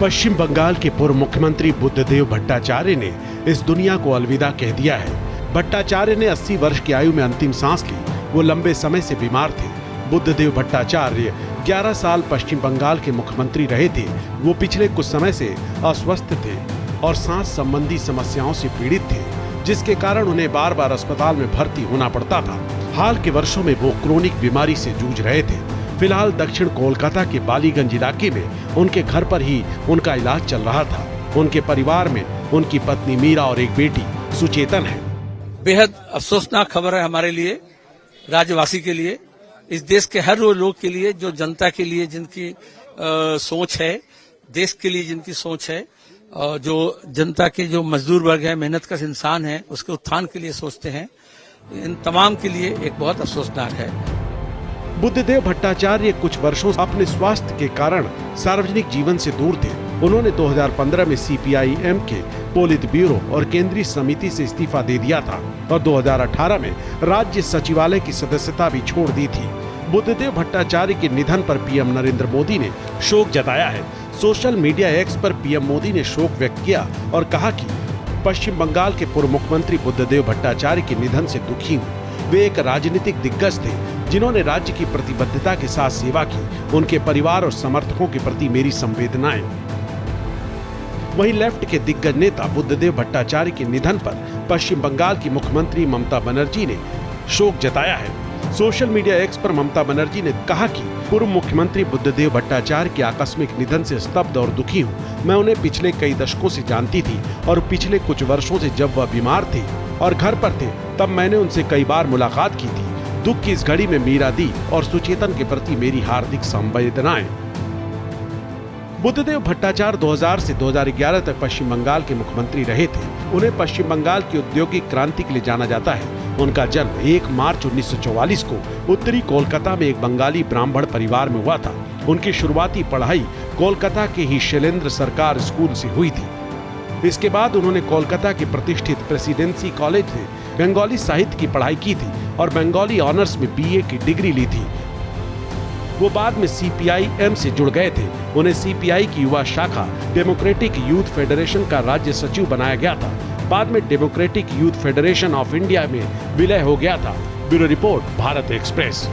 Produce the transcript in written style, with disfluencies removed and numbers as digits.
पश्चिम बंगाल के पूर्व मुख्यमंत्री बुद्धदेव भट्टाचार्य ने इस दुनिया को अलविदा कह दिया है। भट्टाचार्य ने 80 वर्ष की आयु में अंतिम सांस ली। वो लंबे समय से बीमार थे। बुद्धदेव भट्टाचार्य 11 साल पश्चिम बंगाल के मुख्यमंत्री रहे थे। वो पिछले कुछ समय से अस्वस्थ थे और सांस संबंधी समस्याओं से पीड़ित थे, जिसके कारण उन्हें बार बार अस्पताल में भर्ती होना पड़ता था। हाल के वर्षों में वो क्रोनिक बीमारी से जूझ रहे थे। फिलहाल दक्षिण कोलकाता के बालीगंज इलाके में उनके घर पर ही उनका इलाज चल रहा था। उनके परिवार में उनकी पत्नी मीरा और एक बेटी सुचेतन है। बेहद अफसोसनाक खबर है हमारे लिए, राज्यवासी के लिए, इस देश के हर वो लोग के लिए जो जनता के लिए जिनकी सोच है, देश के लिए जिनकी सोच है, जो जनता के जो मजदूर वर्ग है, मेहनत का इंसान है, उसके उत्थान के लिए सोचते हैं, इन तमाम के लिए एक बहुत अफसोसनाक है। बुद्धदेव भट्टाचार्य कुछ वर्षों से अपने स्वास्थ्य के कारण सार्वजनिक जीवन से दूर थे। उन्होंने 2015 में सीपीआई-एम के पोलित ब्यूरो और केंद्रीय समिति से इस्तीफा दे दिया था और 2018 में राज्य सचिवालय की सदस्यता भी छोड़ दी थी। बुद्धदेव भट्टाचार्य के निधन पर पीएम नरेंद्र मोदी ने शोक जताया है। सोशल मीडिया एक्स पर पीएम मोदी ने शोक व्यक्त किया और कहा कि पश्चिम बंगाल के पूर्व मुख्यमंत्री बुद्धदेव भट्टाचार्य के निधन से दुखी हूँ। वे एक राजनीतिक दिग्गज थे जिन्होंने राज्य की प्रतिबद्धता के साथ सेवा की। उनके परिवार और समर्थकों के प्रति मेरी संवेदनाएं। वहीं लेफ्ट के दिग्गज नेता बुद्धदेव भट्टाचार्य के निधन पर पश्चिम बंगाल की मुख्यमंत्री ममता बनर्जी ने शोक जताया है। सोशल मीडिया एक्स पर ममता बनर्जी ने कहा कि पूर्व मुख्यमंत्री बुद्धदेव भट्टाचार्य के आकस्मिक निधन से स्तब्ध और दुखी हूँ। मैं उन्हें पिछले कई दशकों से जानती थी और पिछले कुछ वर्षों से जब वह बीमार थे और घर पर थे तब मैंने उनसे कई बार मुलाकात की थी। दुख की इस घड़ी में मीरा दी और सुचेतन के प्रति मेरी हार्दिक संवेदनाएं। बुद्धदेव भट्टाचार्य 2000 से 2011 तक पश्चिम बंगाल के मुख्यमंत्री रहे थे। उन्हें पश्चिम बंगाल की औद्योगिक क्रांति के लिए जाना जाता है। उनका जन्म 1 मार्च 1944 को उत्तरी कोलकाता में एक बंगाली ब्राह्मण परिवार में हुआ था। उनकी शुरुआती पढ़ाई कोलकाता के ही शैलेंद्र सरकार स्कूल से हुई थी। इसके बाद उन्होंने कोलकाता के प्रतिष्ठित प्रेसिडेंसी कॉलेज से बंगाली साहित्य की पढ़ाई की थी और बंगाली ऑनर्स में बीए की डिग्री ली थी। वो बाद में सीपीआई-एम से जुड़ गए थे। उन्हें सीपीआई की युवा शाखा डेमोक्रेटिक यूथ फेडरेशन का राज्य सचिव बनाया गया था। बाद में democratic youth federation of India में विलय हो गया था। Bureau report, Bharat express.